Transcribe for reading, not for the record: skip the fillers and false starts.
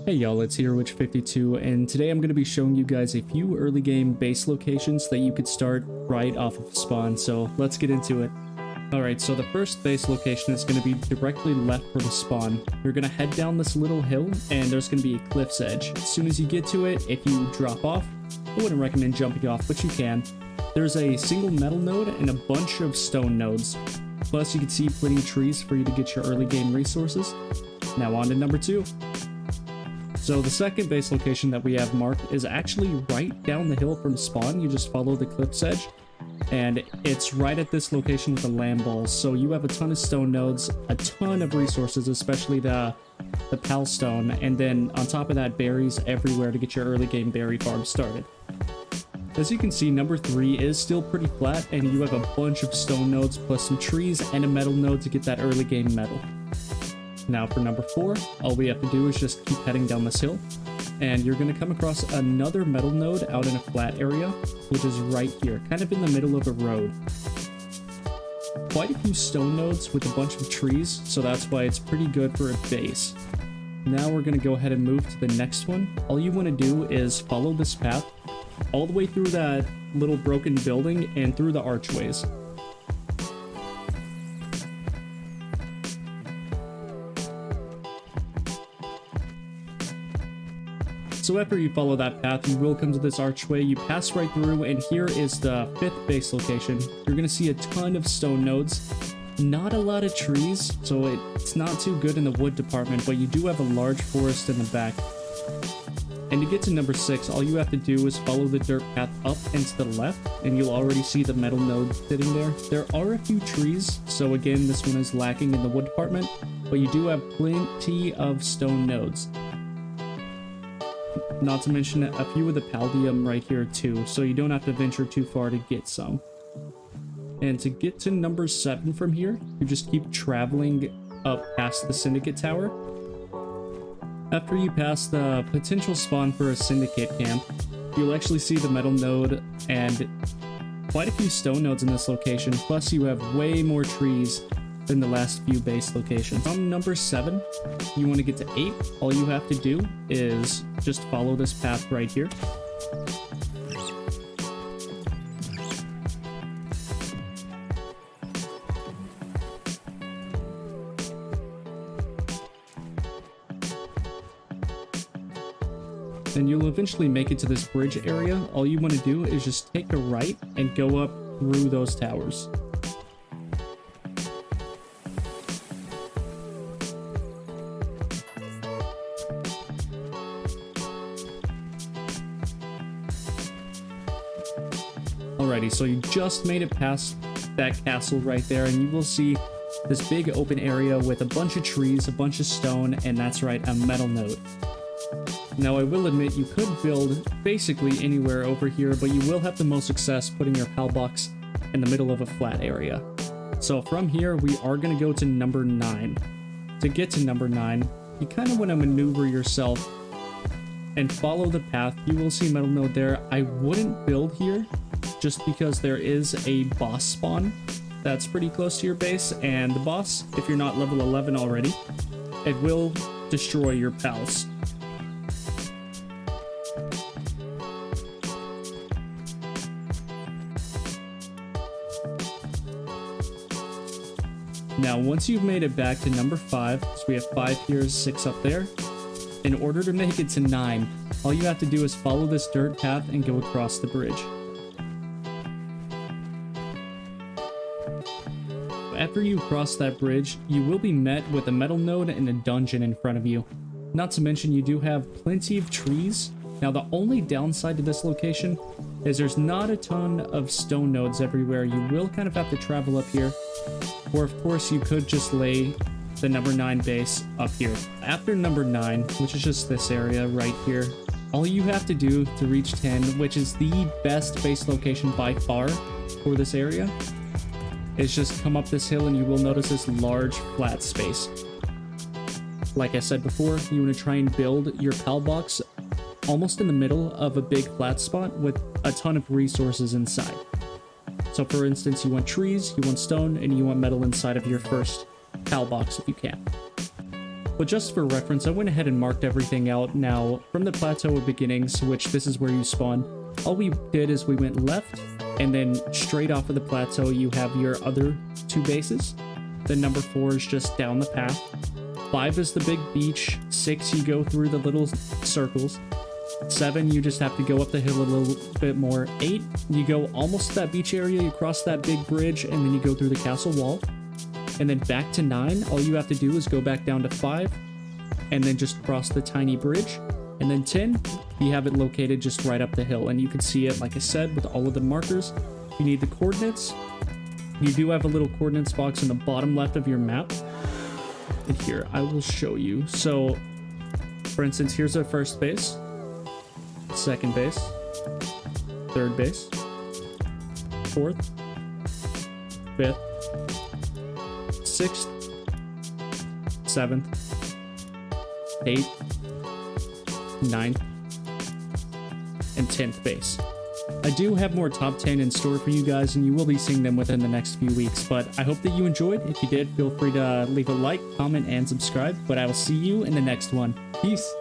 Hey y'all, it's HeroWitch52, and today I'm going to be showing you guys a few early game base locations that you could start right off of spawn, so let's get into it. Alright, so the first base location is going to be directly left from spawn. You're going to head down this little hill, and there's going to be a cliff's edge. As soon as you get to it, if you drop off, I wouldn't recommend jumping off, but you can. There's a single metal node and a bunch of stone nodes. Plus, you can see plenty of trees for you to get your early game resources. Now on to number 2. So the second base location that we have marked is actually right down the hill from spawn. You just follow the cliff's edge, and it's right at this location with the land balls. So you have a ton of stone nodes, a ton of resources, especially the pal stone, and then on top of that, berries everywhere to get your early game berry farm started. As you can see, number 3 is still pretty flat, and you have a bunch of stone nodes plus some trees and a metal node to get that early game metal. Now for number 4, all we have to do is just keep heading down this hill, and you're going to come across another metal node out in a flat area, which is right here, kind of in the middle of a road. Quite a few stone nodes with a bunch of trees, so that's why it's pretty good for a base. Now we're going to go ahead and move to the next one. All you want to do is follow this path all the way through that little broken building and through the archways. So after you follow that path, you will come to this archway, you pass right through, and here is the 5th base location. You're going to see a ton of stone nodes, not a lot of trees, so it's not too good in the wood department, but you do have a large forest in the back. And to get to number 6, all you have to do is follow the dirt path up and to the left, and you'll already see the metal node sitting there. There are a few trees, so again, this one is lacking in the wood department, but you do have plenty of stone nodes. Not to mention a few of the paldium right here too, so you don't have to venture too far to get some. And to get to number 7 from here, you just keep traveling up past the Syndicate Tower. After you pass the potential spawn for a Syndicate camp, you'll actually see the metal node and quite a few stone nodes in this location, plus you have way more trees than the last few base locations. On number 7, you want to get to 8, all you have to do is just follow this path right here. And you'll eventually make it to this bridge area. All you want to do is just take a right and go up through those towers. Alrighty, so you just made it past that castle right there, and you will see this big open area with a bunch of trees, a bunch of stone, and that's right, a metal node. Now I will admit you could build basically anywhere over here, but you will have the most success putting your pal box in the middle of a flat area. So from here, we are going to go to number 9. To get to number 9, you kind of want to maneuver yourself and follow the path. You will see metal node there. I wouldn't build here, just because there is a boss spawn that's pretty close to your base, and the boss, if you're not level 11 already, it will destroy your pals. Now, once you've made it back to number 5, so we have 5 here, 6 up there, in order to make it to 9, all you have to do is follow this dirt path and go across the bridge. After you cross that bridge, you will be met with a metal node and a dungeon in front of you. Not to mention, you do have plenty of trees. Now, the only downside to this location is there's not a ton of stone nodes everywhere. You will kind of have to travel up here. Or, of course, you could just lay the number 9 base up here. After number 9, which is just this area right here, all you have to do to reach 10, which is the best base location by far for this area, is just come up this hill and you will notice this large flat space. Like I said before, you want to try and build your pal box almost in the middle of a big flat spot with a ton of resources inside. So for instance, you want trees, you want stone, and you want metal inside of your first pal box if you can. But just for reference, I went ahead and marked everything out. Now, from the plateau of beginnings, which this is where you spawn, all we did is we went left, and then straight off of the plateau, you have your other 2 bases. Then number 4 is just down the path. 5 is the big beach. 6, you go through the little circles. 7, you just have to go up the hill a little bit more. 8, you go almost to that beach area, you cross that big bridge, and then you go through the castle wall. And then back to 9, all you have to do is go back down to 5, and then just cross the tiny bridge. And then 10, you have it located just right up the hill, and you can see it, like I said, with all of the markers. You need the coordinates. You do have a little coordinates box in the bottom left of your map. And here, I will show you. So, for instance, here's our first base, second base, third base, fourth, fifth, sixth, seventh, eighth, ninth, and 10th base. I do have more top 10 in store for you guys, and you will be seeing them within the next few weeks, but I hope that you enjoyed. If you did, feel free to leave a like, comment, and subscribe, but I will see you in the next one. Peace!